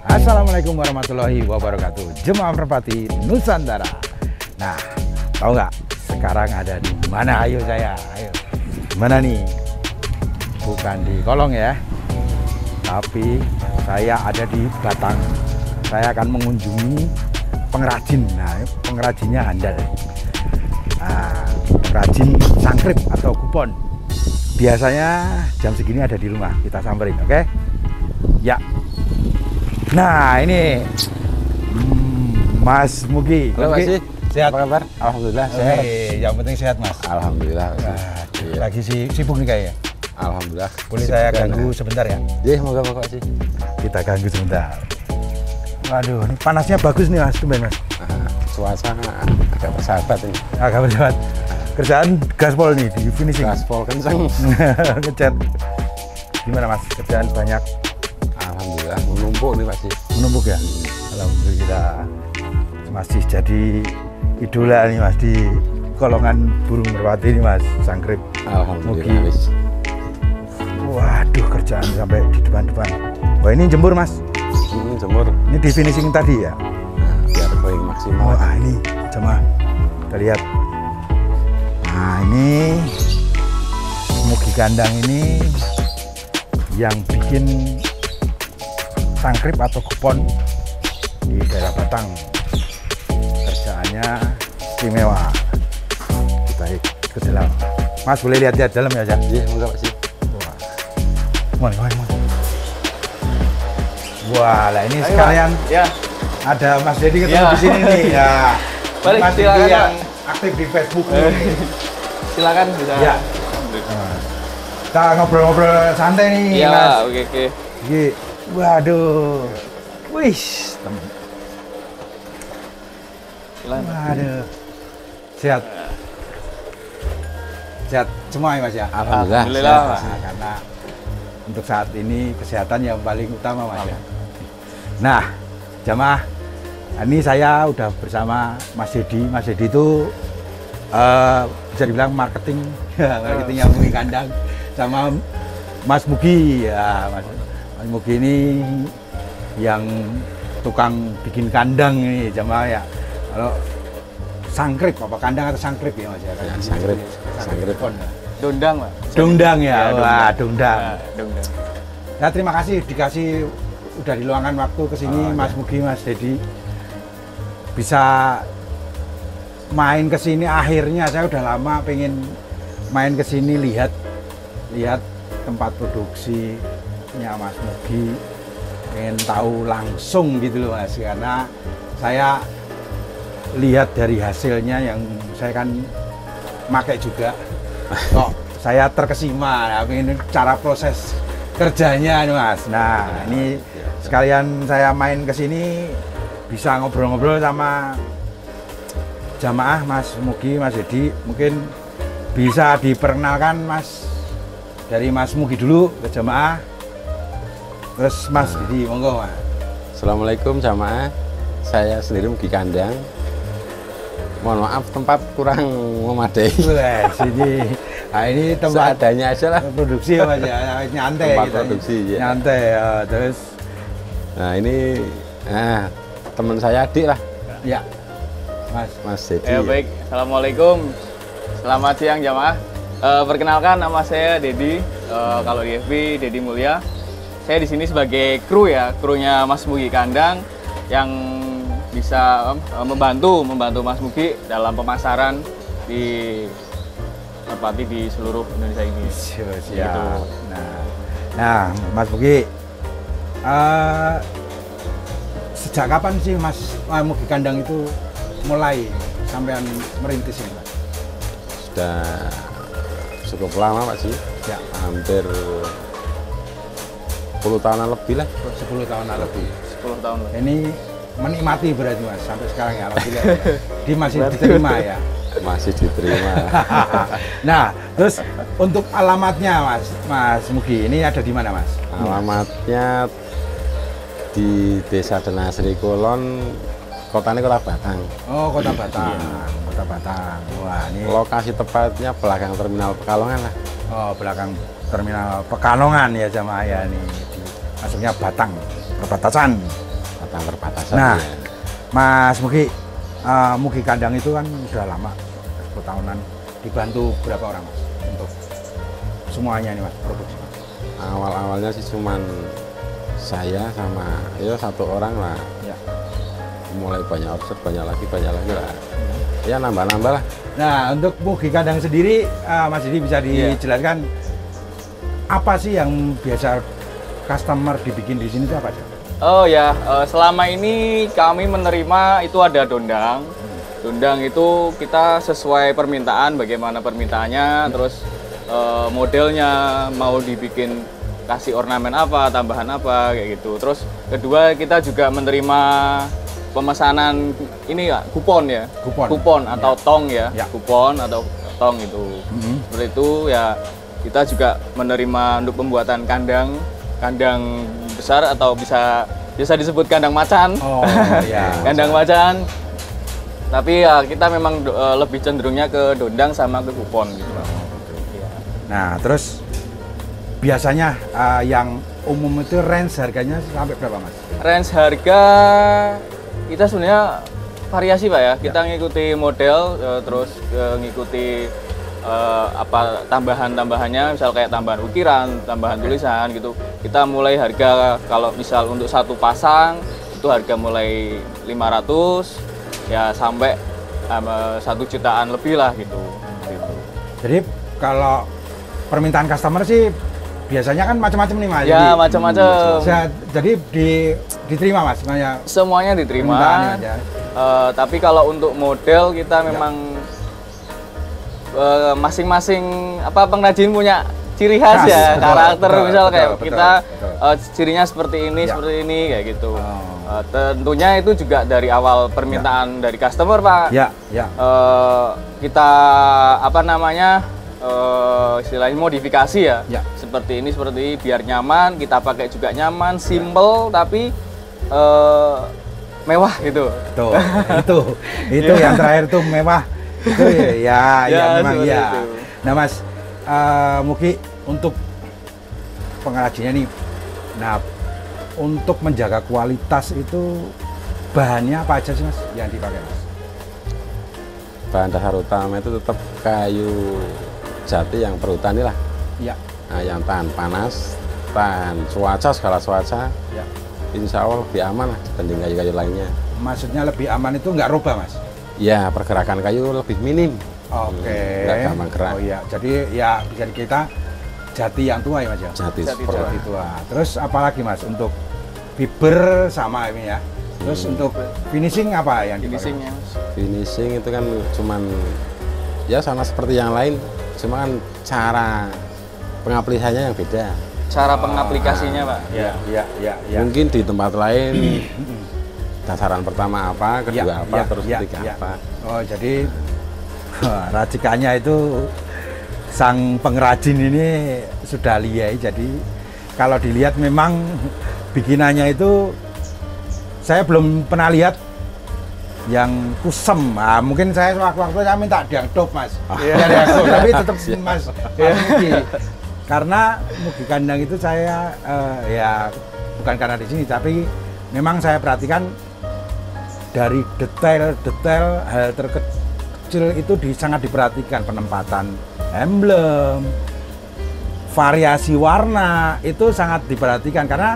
Assalamualaikum warahmatullahi wabarakatuh. Jemaah Merpati Nusantara. Nah, tahu nggak sekarang ada di mana? Ayo ayo. Mana nih? Bukan di Kolong ya, tapi saya ada di Batang. Saya akan mengunjungi pengrajin. Nah, pengrajinnya handal. Nah, pengrajin sangkrip atau kupon. Biasanya jam segini ada di rumah. Kita samperin, oke? Ya. Nah, ini Mas Mugi. Halo Mas, sehat? Apa kabar? Alhamdulillah sehat. Yang penting sehat Mas. Alhamdulillah. Iya. Lagi sibuk nih kayaknya. Alhamdulillah. Boleh saya ganggu sebentar ya? Iya, moga sih. Kita ganggu sebentar. Waduh, ini panasnya bagus nih Mas, tumben Mas. Suasana agak bersahabat ini. Agak bersahabat. Kerjaan gaspol nih di finishing. Gaspol kenceng. Ngecat. Gimana Mas? Kerjaan banyak. Alhamdulillah menumpuk nih Mas. Menumpuk ya? Alhamdulillah. Masih jadi idola nih Mas di golongan burung merpati ini Mas, sangkrip. Alhamdulillah Mas. Waduh, kerjaan sampai di depan-depan. Wah, ini jemur Mas. Jemur. Ini di finishing tadi ya? Nah, biar kering maksimal. Oh, ini jemaah. Kita lihat. Nah, ini Mugi kandang ini yang bikin sangkrip atau kupon di daerah Batang. Kerjaannya istimewa. Kita ke dalam. Mas, boleh lihat-lihat dalam ya, Cak? Iya, moga Mas. Wah, wah, lah ini sekalian ya. Ada Mas Dedi ketemu di sini nih. Ya. Balik, Mas Dedi silakan, yang aktif di Facebook nih. Silakan bisa. Ya. Kita ngobrol-ngobrol santai nih, Iya, Mas. oke. Waduh. Wih, Silakan. waduh. Sehat. Sehat semua ya Mas ya? Alhamdulillah. Sehat, Mas. Karena untuk saat ini kesehatan yang paling utama Mas ya. Nah, jamaah, ini saya udah bersama Mas Dedi. Mas Dedi itu bisa dibilang marketing yang Mugi kandang sama Mas Mugi ya. Mas Mugi ini yang tukang bikin kandang ini jamaah ya. Kalau sangkrip apa kandang atau sangkrip ya Mas ya? Ya, sangkrip. Dondang, Pak. Dongdang ya. Ya, Wah, dongdang. Dondang. Nah, terima kasih dikasih udah diluangkan waktu ke sini Mas Mugi, Mas Dedi. Bisa main ke sini akhirnya saya udah lama pengen main ke sini lihat tempat produksinya Mas Mugi. Pengen tahu langsung gitu loh Mas, karena saya lihat dari hasilnya yang saya kan pakai juga. Kok saya terkesima, nah, ini cara proses kerjanya nih Mas. Nah, ini sekalian saya main ke sini bisa ngobrol-ngobrol sama jamaah Mas Mugi, Mas Dedi. Mungkin bisa diperkenalkan Mas, dari Mas Mugi dulu ke jamaah. Terus Mas Dedi, monggo Mas. Assalamualaikum jamaah. Saya sendiri Mugi kandang. Mohon maaf tempat kurang memadai. Wah, sini. Nah, ini tempat Seadanya aja lah. produksi ya Mas ya, nyantai Tempat gitu. produksi, ya. Nyantai ya. Terus Nah, ini teman saya adik lah, ya Mas. Mas Dedi. Baik. Assalamualaikum. Selamat siang jamaah. Perkenalkan nama saya Dedi. Kalau di FB Dedi Mulya. Saya di sini sebagai kru ya, krunya Mas Mugi kandang yang bisa membantu Mas Mugi dalam pemasaran di merpati di seluruh Indonesia ini. Siap. Gitu. Nah, Mas Mugi, sejak kapan sih Mas Mugi kandang itu mulai sampean merintis ini, Mas? Sudah cukup lama Pak sih, Ya, hampir 10 tahunan lebih lah. 10 tahun lebih. 10 tahun lalu. Ini menikmati berarti Mas sampai sekarang ya, alhamdulillah. Dia masih diterima ya. Masih diterima. Nah, terus untuk alamatnya Mas Mugi ini ada di mana Mas? Alamatnya di Desa Denasri Kulon, kotanya Kota Batang. Oh, Kota Batang. Kota Batang. Wah, ini Lokasi tepatnya belakang Terminal Pekalongan lah. oh, belakang Terminal Pekalongan ya jamaah ya nih. Masuknya Batang, perbatasan. perbatasan. Nah, Ya. Mas Mugi, Mugi Kandang itu kan udah lama, 10 tahunan. Dibantu berapa orang Mas untuk semuanya ini Mas produksi Mas? Awal-awalnya sih cuman saya sama ya satu orang lah. Ya. Mulai banyak offset, banyak lagi lah. Ya nambah-nambah lah. Nah, untuk Mugi Kandang sendiri, Mas Didi bisa dijelaskan apa sih yang biasa customer dibikin di sini itu apa aja? Oh ya, selama ini kami menerima itu ada dondang. Dondang itu kita sesuai permintaan, bagaimana permintaannya, terus modelnya mau dibikin kasih ornamen apa, tambahan apa, kayak gitu. Terus kedua kita juga menerima pemesanan ini ya, kupon ya, kupon atau tong ya, kupon atau tong itu. Seperti itu ya, kita juga menerima untuk pembuatan kandang besar atau bisa disebut kandang macan. Oh ya. Kandang macan. Tapi ya kita memang lebih cenderungnya ke dondang sama ke kupon gitu. Nah, terus biasanya yang umum itu range harganya sampai berapa Mas? Range harga kita sebenarnya variasi Pak ya. Kita ngikuti model, terus ngikuti apa tambahan-tambahannya, misal kayak tambahan ukiran, tambahan tulisan gitu. Kita mulai harga kalau misal untuk satu pasang itu harga mulai 500 ya sampai 1 jutaan lebih lah gitu. Jadi kalau permintaan customer sih biasanya kan macam-macam nih Mas. Ya macam-macam. Jadi diterima Mas semuanya diterima. Tapi kalau untuk model kita memang masing-masing pengrajin punya ciri khas ya, karakter misal kayak kita cirinya seperti ini kayak gitu. Tentunya itu juga dari awal permintaan dari customer Pak. Kita istilahnya modifikasi ya. Seperti ini biar nyaman, kita pakai juga nyaman, simple tapi mewah gitu. Itu yang terakhir tuh mewah. Itu ya memang ya. Itu. Nah Mas, Mugi untuk pengrajinnya nih, nah untuk menjaga kualitas itu bahannya apa aja sih Mas yang dipakai Mas? Bahan dasar utama itu tetap kayu jati yang perhutani lah. Ya. Nah, yang tahan panas, tahan cuaca, segala cuaca. Ya. Insya Allah lebih aman lah dibanding kayu-kayu lainnya. Maksudnya lebih aman itu nggak robah Mas? Ya, pergerakan kayu lebih minim. Oke. Nggak gampang gerak. Oh iya, jadi ya bisa kita jati yang tua ya Mas ya? Jati tua. Terus apalagi Mas untuk fiber sama ini ya? Terus untuk finishing apa yang finishingnya? Finishing itu kan cuman ya sama seperti yang lain, cuma kan cara pengaplikasinya yang beda. Cara pengaplikasinya Pak? Ya. Mungkin di tempat lain dasaran pertama apa, kedua terus ketiga apa. Oh jadi racikannya itu sang pengrajin ini sudah lihai. Jadi kalau dilihat memang bikinannya itu saya belum pernah lihat yang kusem. Nah, mungkin saya waktu-waktu saya minta diangdop Mas. Tapi tetap Mas. Karena Mugi Kandang itu saya ya bukan karena di sini, tapi memang saya perhatikan dari detail hal terkecil itu sangat diperhatikan, penempatan emblem, variasi warna itu sangat diperhatikan karena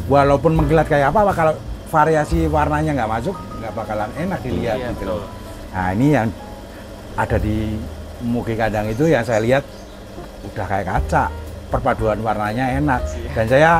walaupun mengkilat kayak apa kalau variasi warnanya nggak masuk nggak bakalan enak dilihat gitu loh. Nah ini yang ada di Mugi Kandang itu yang saya lihat udah kayak kaca, perpaduan warnanya enak dan saya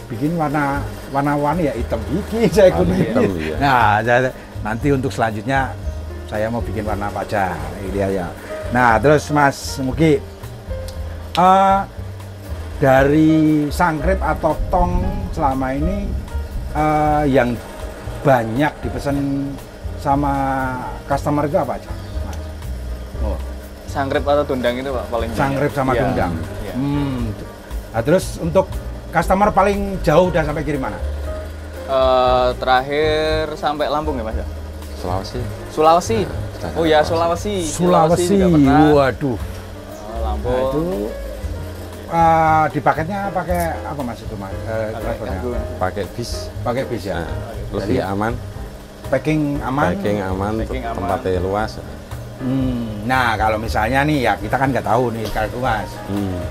bikin warna-warni ya hitam gigi saya kuning. Nah nanti untuk selanjutnya saya mau bikin warna apa aja ini dia ya. Nah terus Mas Mugi dari sangkrip atau tong selama ini yang banyak dipesan sama customer itu apa aja Mas? Oh. Sangkrip atau dondang itu Pak paling sangkrip sama dondang. Ya. Nah terus untuk customer paling jauh udah sampai kiri mana? Terakhir sampai Lampung ya Mas? Sulawesi. Oh ya Sulawesi. Sulawesi. Juga pernah. Waduh. Lampung. Nah, itu di paketnya pakai apa mas itu mas? Transportnya? Pakai bis. Pakai bis ya? Nah, lebih aman. Packing aman? Packing aman, tempatnya luas. Nah kalau misalnya nih ya kita kan nggak tahu nih kalau mas.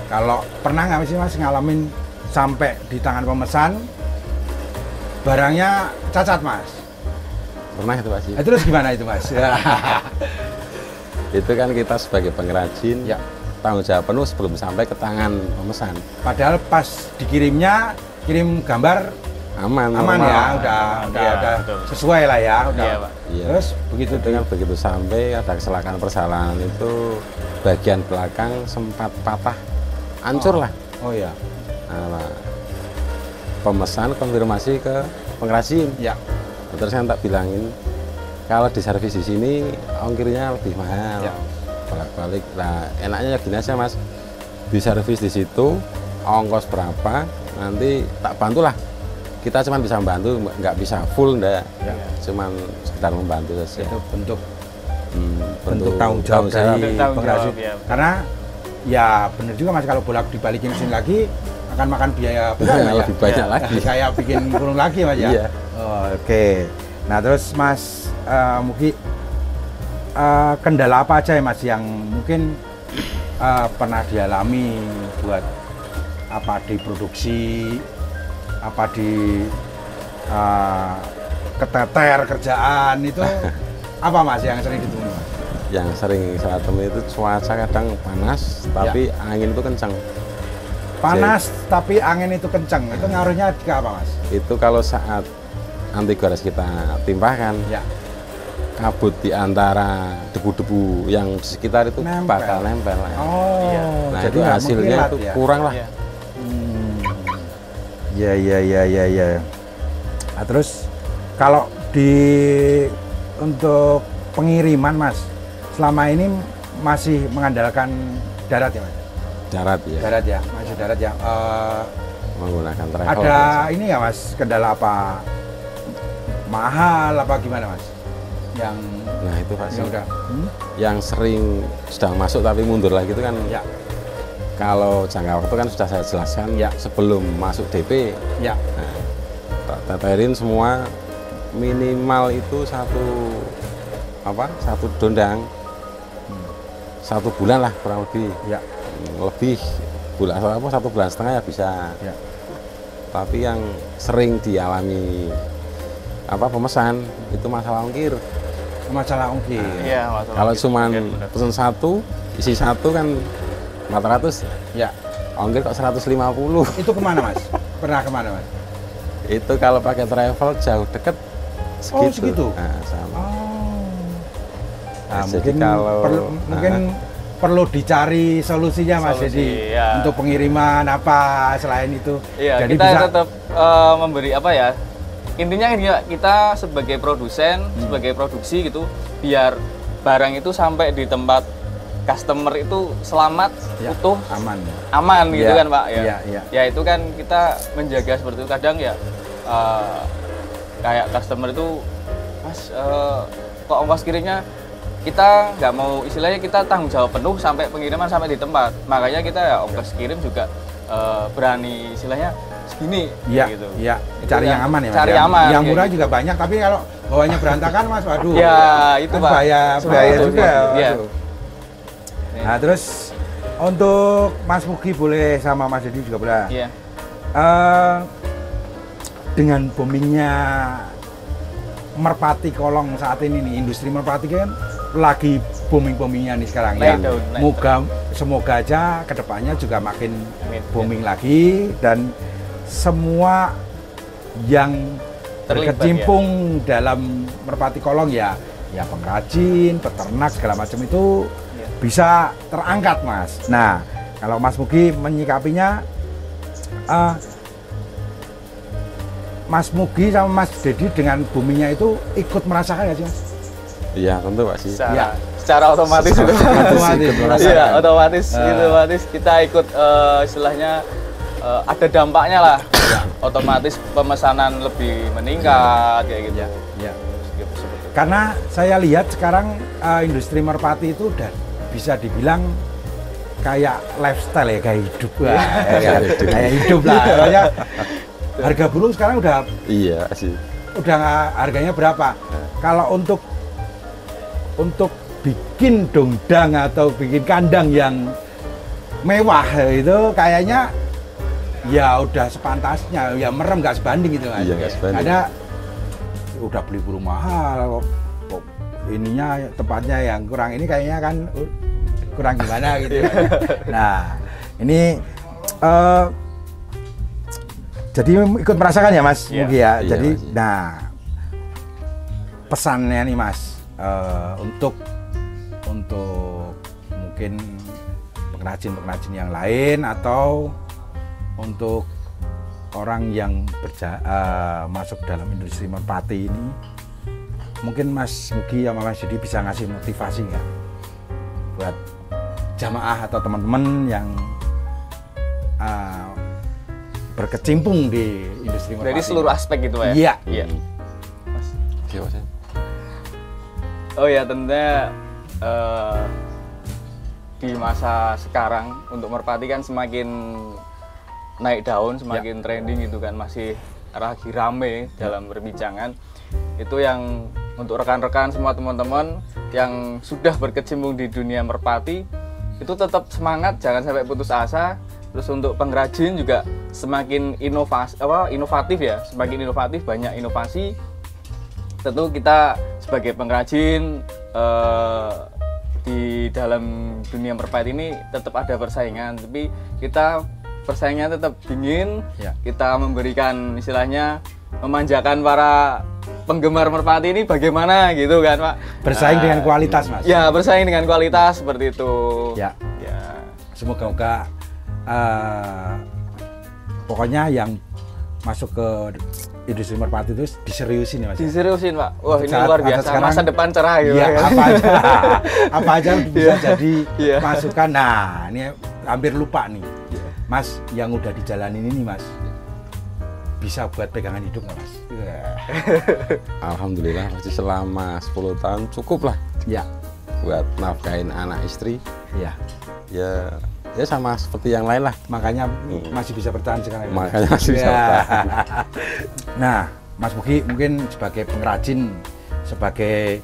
Kalau pernah nggak sih mas ngalamin sampai di tangan pemesan barangnya cacat mas? Pernah itu Pak Sih. Terus gimana itu mas? Itu kan kita sebagai pengrajin Ya. tanggung jawab penuh sebelum sampai ke tangan pemesan. Padahal pas dikirimnya kirim gambar Aman aman normal. ya, Iya, udah betul. sesuai lah ya, udah. Iya, Pak. Iya. Terus begitu Dengan begitu sampai ada kecelakaan persalahan itu bagian belakang sempat patah, hancur lah. Oh iya, Nah, pemesan konfirmasi ke pengrajin. ya. Terus saya tak bilangin kalau diservis di sini ongkirnya lebih mahal. Ya. Bolak-balik. Nah, enaknya ya gini aja Mas. Diservis di situ ongkos berapa nanti tak bantulah. Kita cuma bisa membantu, nggak bisa full ndak. Ya. Cuman sekedar membantu saja. Itu bentuk bentuk tanggung jawab dari Bentuk tanggung pengrajin. jawab, ya. Karena ya bener juga mas kalau bolak dibalikin mesin lagi akan makan biaya besar Nah, Mas, ya? lebih banyak Ya. lagi. Kayak bikin kurung lagi mas ya. Iya. Oh, oke. Nah terus mas mungkin kendala apa aja ya mas yang mungkin pernah dialami buat apa di produksi, apa di keteter kerjaan itu apa mas yang sering ditemui mas? Yang sering saya temui itu cuaca kadang panas, tapi angin itu kencang. Panas tapi angin itu kencang, itu ngaruhnya ke apa mas? Itu kalau saat anti gores kita timpahkan, Ya. kabut di antara debu-debu yang di sekitar itu Nempel. bakal nempel. Oh, Iya. Nah jadi itu nggak hasilnya mengkilat itu ya? kurang lah. Iya. Ya. Nah, terus kalau untuk pengiriman mas, selama ini masih mengandalkan darat ya mas? Darat ya, Darat ya, masih darat ya. menggunakan travel. Ada ini ya mas, kendala apa? Mahal apa gimana mas? Yang Nah itu Pak, ya udah. yang sering sudah masuk tapi mundur lagi itu kan. Ya, Kalau jangka waktu kan sudah saya jelaskan Ya. sebelum masuk DP. ya. Nah, tak teterin semua minimal itu satu dondang, 1 bulan lah kurang lebih. Ya. Lebih bulan 1,5 bulan ya bisa. Ya. Tapi yang sering dialami pemesan itu masalah ongkir. Masalah ongkir. Iya, masalah Kalau gitu. cuman Benar. pesan 1 isi 1 kan 400, Ya. ongkir kok 150. Itu kemana mas? Pernah kemana mas? Itu kalau pakai travel jauh deket segitu. Oh, segitu? Nah, sama. Nah, Jadi mungkin kalau perlu dicari solusinya mas. Solusi, Jadi ya. untuk pengiriman apa selain itu. Iya, Jadi kita bisa tetap memberi apa ya? Intinya kita sebagai produsen, sebagai produksi gitu, biar barang itu sampai di tempat customer itu selamat, Ya, utuh, aman. gitu Ya, kan Pak ya. iya. Ya itu kan kita menjaga seperti itu. Kadang ya kayak customer itu, Mas kok ongkos kirimnya kita nggak mau, istilahnya kita tanggung jawab penuh sampai pengiriman sampai di tempat. Makanya kita ya ongkos kirim juga berani istilahnya segini Iya, gitu. iya. Itu Cari yang aman ya mas. Cari Yang- aman. Yang kayak murah gitu. juga banyak, tapi kalau bawahnya berantakan mas, waduh. Ya, itu kan Pak. bahaya Itu, juga. iya. Waduh. Nah terus untuk Mas Mugi boleh sama Mas Dedi juga boleh. Iya. Dengan boomingnya merpati kolong saat ini nih, industri merpati kan lagi boomingnya nih sekarang ya. Naik daun, naik Semoga aja kedepannya juga makin Amin. booming lagi dan semua yang Terlibat, berkecimpung dalam merpati kolong ya pengrajin, peternak segala macam itu Iya. bisa terangkat mas. Nah kalau Mas Mugi menyikapinya, Mas Mugi sama Mas Dedi dengan boomingnya itu ikut merasakan nggak sih mas? Iya tentu Pak sih. Secara otomatis Secara itu. Otomatis, ikut Iya, merasakan. otomatis kita ikut istilahnya ada dampaknya lah. Otomatis pemesanan lebih meningkat kayak gitu. Ya. Gitu, seperti itu. Karena saya lihat sekarang industri merpati itu udah bisa dibilang kayak lifestyle ya, kayak hidup lah. Kayak hidup lah. Makanya harga burung sekarang udah Iya sih. harganya berapa? Kalau untuk bikin dongdang atau bikin kandang yang mewah itu kayaknya ya udah sepantasnya, ya merem nggak sebanding gitu Mas. Iya, nggak sebanding. Ada udah beli burung mahal kok ininya tempatnya yang kurang ini kayaknya kan kurang gimana gitu. Nah, ini jadi ikut merasakan ya Mas Mugi ya. Iya, Jadi Mas. nah pesannya nih Mas untuk mungkin pengrajin yang lain atau untuk orang yang masuk dalam industri merpati ini, mungkin Mas Mugi sama Mas Dedi bisa ngasih motivasi nggak buat jamaah atau teman-teman yang berkecimpung di industri merpati? Dari seluruh aspek gitu Pak ya? Iya. Iya. Mas. Siapa sih? Oh ya, tentunya di masa sekarang untuk merpati kan semakin naik daun, semakin trending gitu kan, masih lagi rame dalam perbincangan. Itu yang untuk rekan-rekan semua teman-teman yang sudah berkecimpung di dunia merpati itu tetap semangat, jangan sampai putus asa. Terus untuk pengrajin juga semakin inovatif ya, semakin inovatif, banyak inovasi. Tentu kita sebagai pengrajin di dalam dunia merpati ini tetap ada persaingan, tapi kita persaingannya tetap dingin. Ya. Kita memberikan istilahnya memanjakan para penggemar merpati ini bagaimana gitu kan Pak. Bersaing dengan kualitas Mas. Ya, bersaing dengan kualitas seperti itu. Ya. Ya. Semoga pokoknya yang masuk ke industri merpati itu diseriusin ya Mas. Diseriusin Pak. Wah, ini Saat- luar atau biasa. sekarang- Masa depan cerah gitu Iya, kan. apa aja bisa jadi Iya. masukan. Nah, ini hampir lupa nih. Mas, yang udah dijalanin ini Mas, bisa buat pegangan hidup nggak Mas? Alhamdulillah masih selama 10 tahun cukup lah Ya, buat nafkahin anak istri. ya. Ya sama seperti yang lain lah. Makanya masih bisa bertahan sekarang. ya, Mas? Makanya masih bisa Ya. bertahan. Nah, Mas Mugi mungkin sebagai pengrajin, sebagai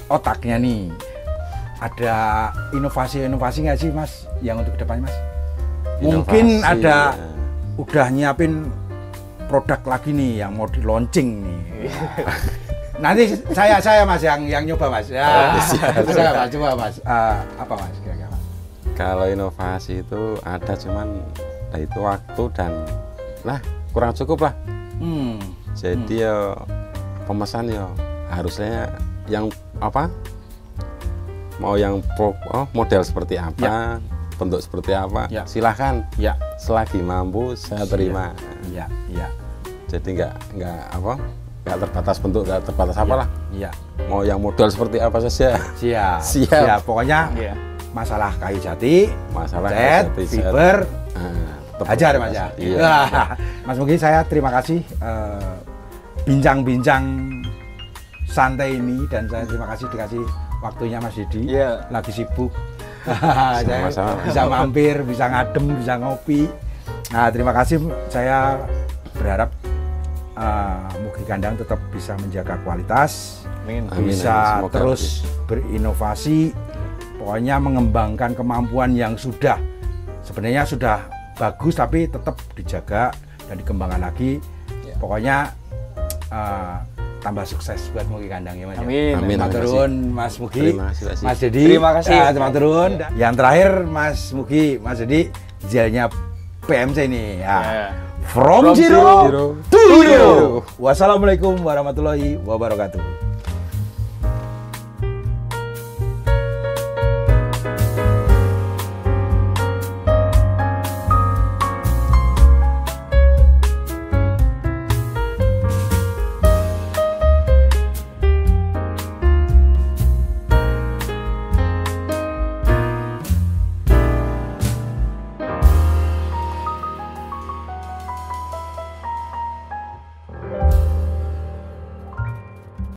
otaknya nih, ada inovasi-inovasi nggak sih Mas yang untuk kedepannya Mas? Mungkin Inovasi, ada ya. udah nyiapin produk lagi nih yang mau di launching nih. Nanti saya Mas yang nyoba Mas. Ya, saya Mas coba Mas. Apa Mas kira-kira Mas? Kalau inovasi itu ada, cuman itu waktu dan kurang cukup lah. Jadi ya pemesan ya harusnya yang mau yang model seperti apa, bentuk seperti apa, Ya. silahkan. Ya, Selagi mampu saya terima. iya, iya, Jadi nggak terbatas bentuk, nggak terbatas apalah. iya. Mau yang model seperti apa saja. Siap, Siap. siap. Pokoknya Iya. masalah kayu jati, Masalah cat, kayu jati, fiber, tetap ajar Mas ya. Iya. Wah, Mas Mugi, saya terima kasih bincang-bincang santai ini, dan saya terima kasih dikasih waktunya Mas Didi. Iya. Lagi sibuk. Saya Sama-sama. bisa mampir, bisa ngadem, bisa ngopi. Nah, terima kasih. Saya berharap Mugi Kandang tetap bisa menjaga kualitas, Amin. Amin, bisa amin. Semoga terus berinovasi, pokoknya mengembangkan kemampuan yang sebenarnya sudah bagus tapi tetap dijaga dan dikembangkan lagi. Ya. Pokoknya tambah sukses buat Mugi Kandang ya Mas. Amin. Amin. Terima turun Mas Mugi, Terima kasih, Mas. Mas Dedi. Terima kasih. Terima turun. Yang terakhir Mas Mugi, Mas Dedi, jelnya PMC ini. Ya. Ya. From From zero zero to hero. Wassalamualaikum warahmatullahi wabarakatuh.